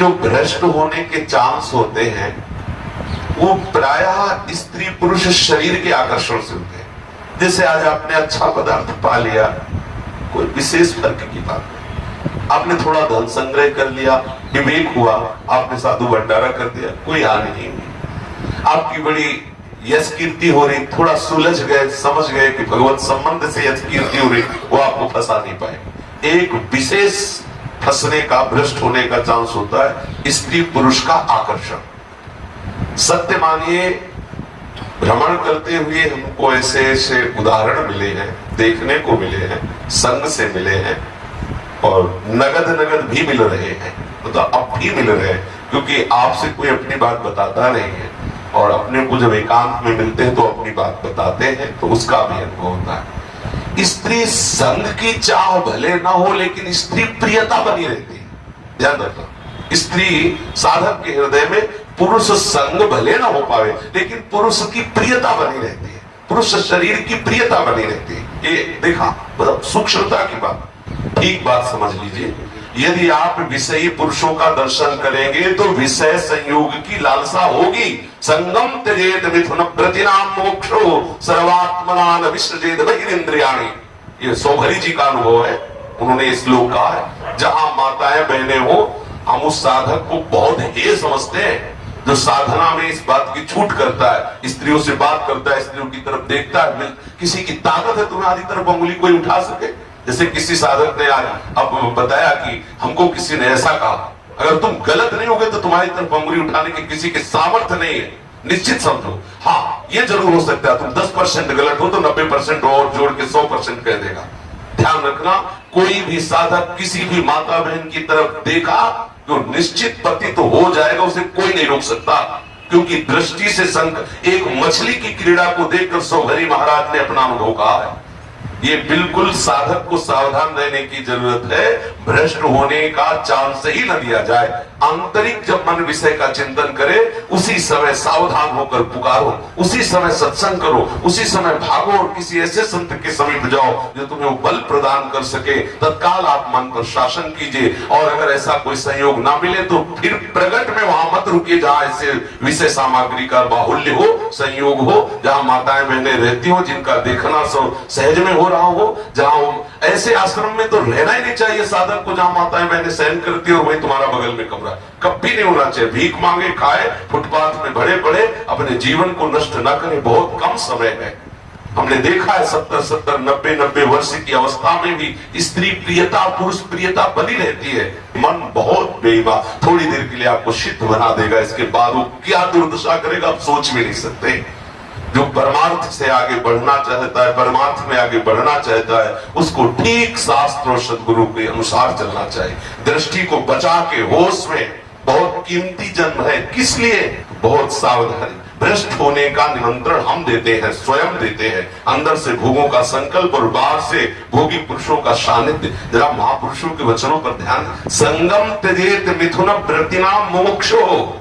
जो भ्रष्ट होने के चांस होते हैं वो प्रायः स्त्री पुरुष शरीर के आकर्षण से होते हैं। जैसे आज आपने अच्छा पदार्थ पा लिया, कोई विशेष फर्क की बात नहीं। आपने थोड़ा धन संग्रह कर लिया, विवेक हुआ, आपने साधु भंडारा कर दिया, कोई हानि नहीं हुई। आपकी बड़ी यश कीर्ति हो रही, थोड़ा सुलझ गए, समझ गए कि भगवत संबंध से यश कीर्ति हो रही, वो आपको फंसा नहीं पाए। एक विशेष फंसने का, भ्रष्ट होने का चांस होता है स्त्री पुरुष का आकर्षण। सत्य मानिए, भ्रमण करते हुए हमको ऐसे ऐसे उदाहरण मिले हैं, देखने को मिले हैं, संग से मिले हैं और नगद नगद भी मिल रहे हैं, मतलब अब भी मिल रहे हैं, क्योंकि आपसे कोई अपनी बात बताता नहीं है और अपने को जब एकांत में मिलते हैं तो अपनी बात बताते हैं, तो उसका भी अनुभव होता है। स्त्री संग की चाह भले ना हो, लेकिन स्त्री प्रियता बनी रहती है। ध्यान रखना, स्त्री साधक के हृदय में पुरुष संग भले ना हो पावे, लेकिन पुरुष की प्रियता बनी रहती है, पुरुष शरीर की प्रियता बनी रहती है। ये देखा, मतलब सूक्ष्मता की बात, ठीक बात समझ लीजिए। यदि आप विषयी पुरुषों का दर्शन करेंगे तो विषय संयोग की लालसा होगी। संगम त्यजेत मिथुन प्रतिनाम मोक्षो सर्वात्मनान विसृजेत बहिरिंद्रियाणि। ये सौभरी जी का अनुभव है, उन्होंने इस श्लोक कहा है। जहां माताएं बहनें हो, हम उस साधक को बहुत हे समझते हैं जो साधना में इस बात की छूट करता है, स्त्रियों से बात करता है, स्त्रियों की तरफ देखता है। किसी की ताकत है तुम्हारी तरफ अंगुली कोई उठा सके? जैसे किसी साधक ने आज अब बताया कि हमको किसी ने ऐसा कहा, अगर तुम गलत नहीं होगे तो तुम्हारी तरफ अंगुली उठाने के किसी के सामर्थ्य नहीं है, निश्चित समझो। हाँ, ये जरूर हो सकता है तुम 10% गलत हो तो 90% और जोड़ के 100% कह देगा। ध्यान रखना, कोई भी साधक किसी भी माता बहन की तरफ देखा तो निश्चित पति तो हो जाएगा, उसे कोई नहीं रोक सकता, क्योंकि दृष्टि से एक मछली की क्रीड़ा को देखकर सौभरी महाराज ने अपना अनुभव कहा है। ये बिल्कुल साधक को सावधान रहने की जरूरत है, भ्रष्ट होने का चांस ही न दिया जाए। आंतरिक जब मन विषय का चिंतन करे, उसी समय सावधान होकर पुकारो, उसी समय सत्संग करो, उसी समय भागो और किसी ऐसे संत के समीप जाओ जो तुम्हें वो बल प्रदान कर सके। तत्काल आप मन पर शासन कीजिए, और अगर ऐसा कोई संयोग ना मिले तो फिर प्रगट में वहां मत रुकिए जहां ऐसे विषय सामग्री का बाहुल्य हो, संयोग हो, जहां माताएं बहनें रहती हो, जिनका देखना सहज में हो रहा हो। जहां ऐसे आश्रम में तो रहना ही नहीं चाहिए साधक को जहां माताएं बहनें सहन करती और वही तुम्हारा बगल में कमरा, कभी नहीं होना चाहिए। भीख मांगे खाए, फुटपाथ में भरे पड़े, अपने जीवन को नष्ट ना करें। बहुत कम समय है, हमने देखा है 70-70, 90-90 वर्ष की अवस्था में भी स्त्री प्रियता, पुरुष प्रियता बनी रहती है। मन बहुत बेईमान, थोड़ी देर के लिए आपको सिद्ध बना देगा, इसके बाद वो क्या दुर्दशा करेगा आप सोच भी नहीं सकते। जो परमार्थ से आगे बढ़ना चाहता है, परमार्थ में आगे बढ़ना चाहता है, उसको ठीक शास्त्र और सदगुरु के अनुसार चलना चाहिए। दृष्टि को बचा के होश में, बहुत कीमती जन्म है, किस लिए? बहुत सावधानी। भ्रष्ट होने का निमंत्रण हम देते हैं, स्वयं देते हैं। अंदर से भोगों का संकल्प और बाहर से भोगी पुरुषों का सानिध्य। जरा महापुरुषों के वचनों पर ध्यान। संगम त्यजेत मिथुन प्रतिनाम मोक्षो।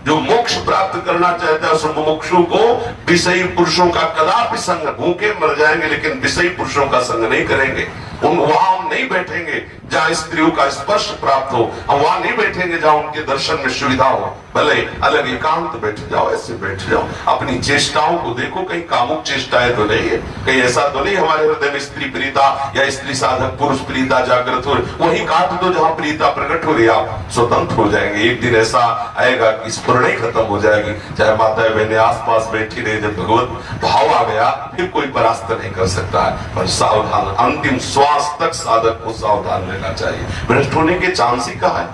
जो मोक्ष प्राप्त करना चाहता है उस मुमुक्षु को विषयी पुरुषों का कदापि संग, भूखे मर जाएंगे लेकिन विषयी पुरुषों का संग नहीं करेंगे। वहां हम नहीं बैठेंगे जहां स्त्रियों का स्पर्श प्राप्त हो, हम वहां नहीं बैठेंगे जहां उनके दर्शन में सुविधा हो। भले अलग एकांत बैठ जाओ, ऐसे बैठ जाओ, अपनी चेष्टाओं को देखो, कहीं कामुक चेष्टाएं तो नहीं है, कहीं ऐसा तो नहीं हमारे हृदय में स्त्री प्रियता या स्त्री साधक पुरुष प्रियता जागृत हो। वही काट दो जहां प्रियता प्रकट हो रही, आप स्वतंत्र हो जाएंगे। एक दिन ऐसा आएगा कि स्फुरण ही खत्म हो जाएगी, चाहे माताएं बहनें आसपास बैठी रहे। जब भगवत भाव आ गया फिर कोई परास्त नहीं कर सकता है। पर सावधान, अंतिम श्वास तक साधक को सावधान रहना चाहिए। भ्रष्ट होने के चांस ही कहा है,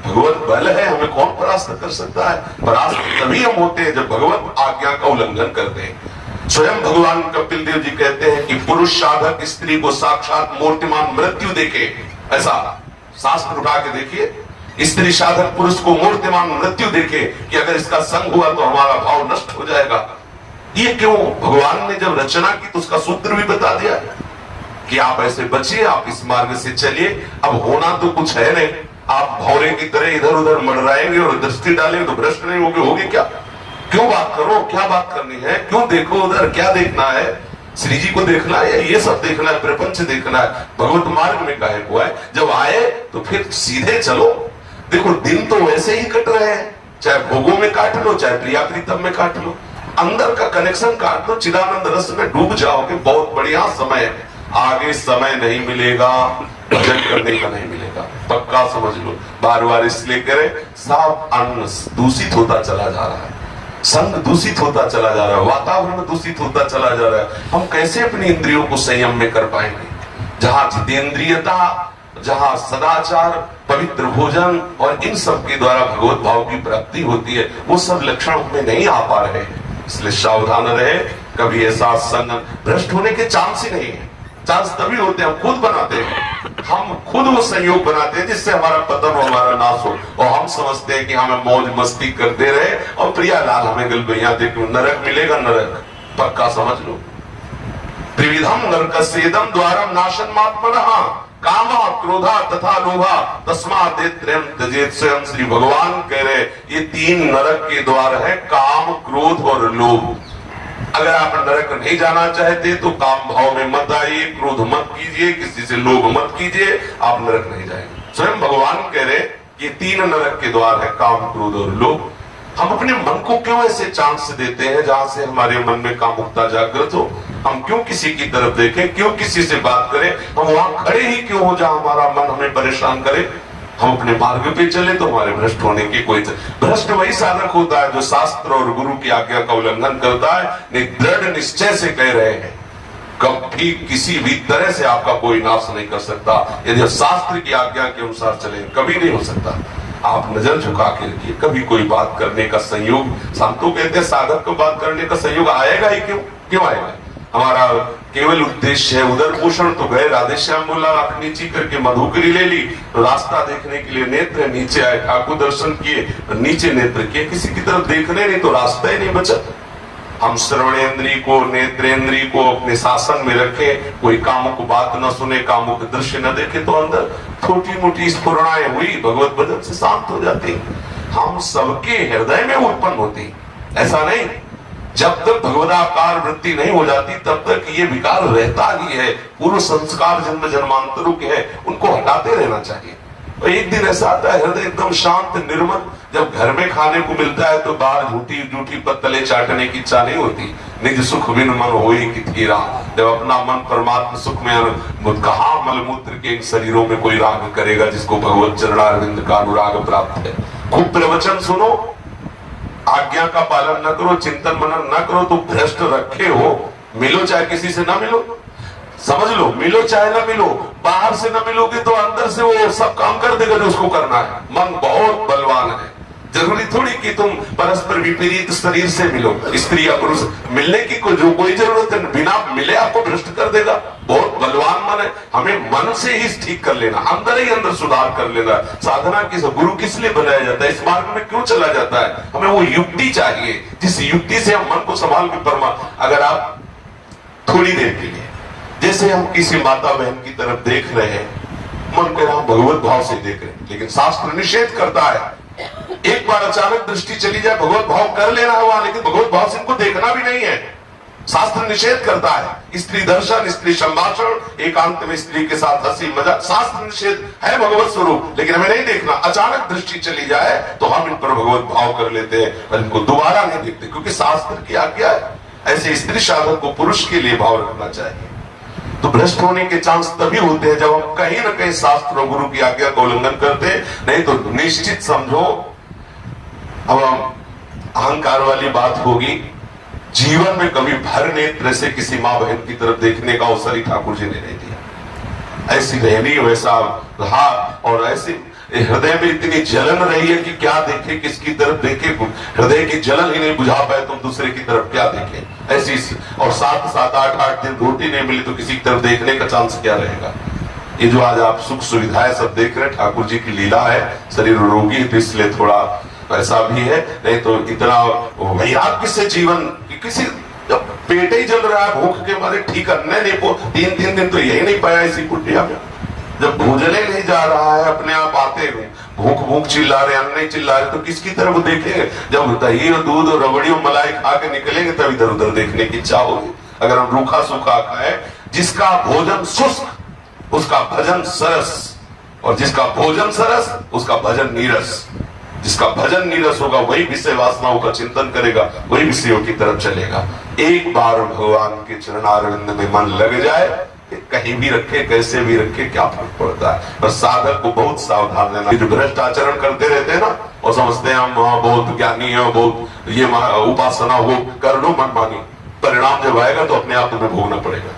भगवत बल है, हमें कौन परास्त कर सकता है? परास्त तभी हम होते हैं जब भगवत आज्ञा का उल्लंघन करते हैं। स्वयं भगवान कपिल देव जी कहते हैं कि पुरुष साधक स्त्री को साक्षात मूर्तिमान मृत्यु देखे। ऐसा शास्त्र उठा के देखिए, स्त्री साधक पुरुष को मूर्तिमान मृत्यु देखे कि अगर इसका संग हुआ तो हमारा भाव नष्ट हो जाएगा। ये क्यों? भगवान ने जब रचना की तो उसका सूत्र भी बता दिया कि आप ऐसे बचिए, आप इस मार्ग से चलिए। अब होना तो कुछ है नहीं, आप भौरे की तरह इधर उधर मंडराएंगे और दृष्टि डालेंगे तो भ्रष्ट नहीं होगे। होगे क्या? क्यों बात करो, क्या बात करनी है? क्यों देखो उधर, क्या देखना है? श्री जी को देखना है, ये सब देखना है, प्रपंच देखना है, भगवत मार्ग में काहे को है? जब आए तो फिर सीधे चलो। देखो दिन तो वैसे ही कट रहे हैं, चाहे भोगों में काट लो चाहे प्रिया प्रीतम में काट लो, अंदर का कनेक्शन काट दो, चिदानंद रस में डूब जाओगे, बहुत बढ़िया समय है। आगे समय नहीं मिलेगा, भजन करने का नहीं मिलेगा, पक्का समझ लो। बार बार इसलिए करें, सब अन्न दूषित होता चला जा रहा है, संग दूषित होता चला जा रहा है, वातावरण दूषित होता चला जा रहा है। हम कैसे अपनी इंद्रियों को संयम में कर पाएंगे? जहां जितेंद्रियता, जहां सदाचार, पवित्र भोजन और इन सब के द्वारा भगवत भाव की प्राप्ति होती है, वो सब लक्षण हमें नहीं आ पा रहे हैं। इसलिए सावधान रहे, कभी ऐसा संग भ्रष्ट होने के चांस ही नहीं है। चांस तभी होते हैं, हम खुद बनाते हैं, हम खुद वो संयोग बनाते हैं जिससे हमारा पतन हो, हमारा नाश हो, और हम समझते हैं कि हमें मौज मस्ती करते रहे और प्रियालाल हमें गलबैया दे के नरक मिलेगा। नरक पक्का समझ लो। त्रिविधम नरकस्येदम द्वारम नाशनमात्मनः कामा क्रोधा तथा लोभा तस्मात् त्रयम् त्यजेत्। स्वयं श्री भगवान कह रहे ये तीन नरक के द्वार है, काम, क्रोध और लोभ। अगर आप नरक नहीं जाना चाहते तो काम भाव में मत आइए, क्रोध मत कीजिए, किसी से लोभ मत कीजिए, आप नरक नहीं जाएंगे। स्वयं भगवान कह रहे ये तीन नरक के द्वार है, काम, क्रोध और लोभ। हम अपने मन को क्यों ऐसे चांस देते हैं जहां से हमारे मन में कामुकता जागृत हो? हम क्यों किसी की तरफ देखें, क्यों किसी से बात करें? हम वहां खड़े ही क्यों हो जहां हमारा मन हमें परेशान करे? हम अपने मार्ग पे चले तो हमारे भ्रष्ट होने की कोई भ्रष्ट वही साधक होता है जो शास्त्र और गुरु की आज्ञा का उल्लंघन करता है, दृढ़ निश्चय से कह रहे हैं कभी किसी भी तरह से आपका कोई नाश नहीं कर सकता यदि शास्त्र की आज्ञा के अनुसार चले, कभी नहीं हो सकता। आप नजर झुका के रखिए, कभी कोई बात करने का संयोग, संतों कहते हैं साधक को बात करने का संयोग आएगा ही क्यों? क्यों आएगा? हमारा केवल उद्देश्य है उदर पोषण, तो गए राधे श्याम बोला, आंख नीची करके मधुकरी ले ली, तो रास्ता देखने के लिए नेत्र नीचे आए, ठाकुर दर्शन किए, नीचे नेत्र किए, किसी की तरफ देखने नहीं तो रास्ता ही नहीं बचा। हम श्रवणेन्द्री को, नेत्रेंद्री को अपने शासन में रखें, कोई कामुक बात न सुने, कामुक दृश्य न देखे, तो अंदर छोटी मोटी स्फुरणाएं हुई भगवत भजन से शांत हो जाती। हम सबके हृदय में उत्पन्न होती, ऐसा नहीं। जब तक भगवदाकार वृत्ति नहीं हो जाती तब तक ये विकार रहता ही है। पूर्व संस्कार जन्म जन्मांतरों के हैं, उनको हटाते रहना चाहिए। और एक दिन ऐसा आता है हृदय एकदम शांत निर्मल, जब घर में खाने को मिलता है तो बाहर झूठी झूठी पत्तले चाटने की इच्छा नहीं होती। निज सुख बिन मन होई किथेरा, जब अपना मन परमात्मा सुख में, कहा मलमूत्र के शरीरों में कोई राग करेगा जिसको भगवत चरणारविंद का अनुराग प्राप्त है। खूब प्रवचन सुनो, आज्ञा का पालन न करो, चिंतन मनन न करो तो भ्रष्ट रखे हो। मिलो चाहे किसी से ना मिलो, समझ लो, मिलो चाहे ना मिलो, बाहर से ना मिलोगे तो अंदर से वो सब काम कर देगा जो उसको करना है। मन बहुत बलवान है, जरूरी थोड़ी कि तुम परस्पर विपरीत शरीर से मिलो, स्त्री या पुरुष मिलने की जो कोई जरूरत है, बिना मिले आपको भ्रष्ट कर देगा। बहुत बलवान मन है, हमें मन से ही ठीक कर लेना, अंदर ही अंदर सुधार कर लेना। साधना किस गुरु किस लिए बनाया जाता है, इस मार्ग में क्यों चला जाता है? हमें वो युक्ति चाहिए जिस युक्ति से हम मन को संभाल के अगर आप थोड़ी देर के लिए, जैसे हम किसी माता बहन की तरफ देख रहे हैं, मन कह रहा भगवत भाव से देख रहे हैं, लेकिन शास्त्र निषेध करता है एक बार अचानक दृष्टि चली जाए भगवत भाव कर लेना है वहां, लेकिन भगवत भाव से इनको देखना भी नहीं है। शास्त्र निषेध करता है स्त्री दर्शन, स्त्री संभाषण, एकांत में स्त्री के साथ हंसी मजाक, शास्त्र निषेध है भगवत स्वरूप, लेकिन हमें नहीं देखना। अचानक दृष्टि चली जाए तो हम इन पर भगवत भाव कर लेते हैं और इनको दोबारा नहीं देखते, क्योंकि शास्त्र की आज्ञा है। ऐसे स्त्री साधक को पुरुष के लिए भाव रखना चाहिए। तो भ्रष्ट होने के चांस तभी होते हैं जब हम कहीं ना कहीं शास्त्र और गुरु की आज्ञा का उल्लंघन करते हैं। नहीं तो निश्चित समझो, अब अहंकार वाली बात होगी, जीवन में कभी भर नेत्र से किसी माँ बहन की तरफ देखने का अवसर ही ठाकुर जी ने नहीं दिया। ऐसी रहनी वैसा रहा, और ऐसे हृदय में इतनी जलन रही है कि क्या देखे, किसकी तरफ देखे, हृदय की जलन ही नहीं बुझा पाए, तुम दूसरे की तरफ क्या देखे। ऐसी और 7-8 दिन रोटी नहीं मिली तो किसी की तरफ देखने का चांस क्या रहेगा। ये जो आज आप सुख सुविधाएं सब देख रहे हैं, ठाकुर जी की लीला है। शरीर रोगी है तो इसलिए थोड़ा ऐसा भी है, नहीं तो इतना वैराग्य से जीवन, किसी जब पेट ही जल रहा है भूख के मारे, ठीक अन्य नहीं, 3 दिन तो यही नहीं पाया इसी कुटिया में। जब भोजने नहीं जा रहा है, अपने आप आते भूख भूख चिल्ला रहे, अन्न नहीं चिल्ला रहे, तो किसकी तरफ देखेंगे? जब दही और दूध और रबड़ी और मलाई खा के निकलेंगे तब इधर उधर देखने की इच्छा होगी। अगर हम रूखा सूखा खाए, जिसका भोजन शुष्क उसका भजन सरस, और जिसका भोजन सरस उसका भजन नीरस। जिसका भजन नीरस होगा वही विषय वासनाओं का चिंतन करेगा, वही विषयों की तरफ चलेगा। एक बार भगवान के चरणारविंद में मन लग जाए, कहीं भी रखे कैसे भी रखे क्या फर्क पड़ता है। और साधक को बहुत सावधान रहना। जो भ्रष्ट आचरण करते रहते हैं ना और समझते हैं हम बहुत ज्ञानी है, बहुत ये उपासना वो कर लो मनमानी, परिणाम जब आएगा तो अपने आप तुम्हें भोगना पड़ेगा।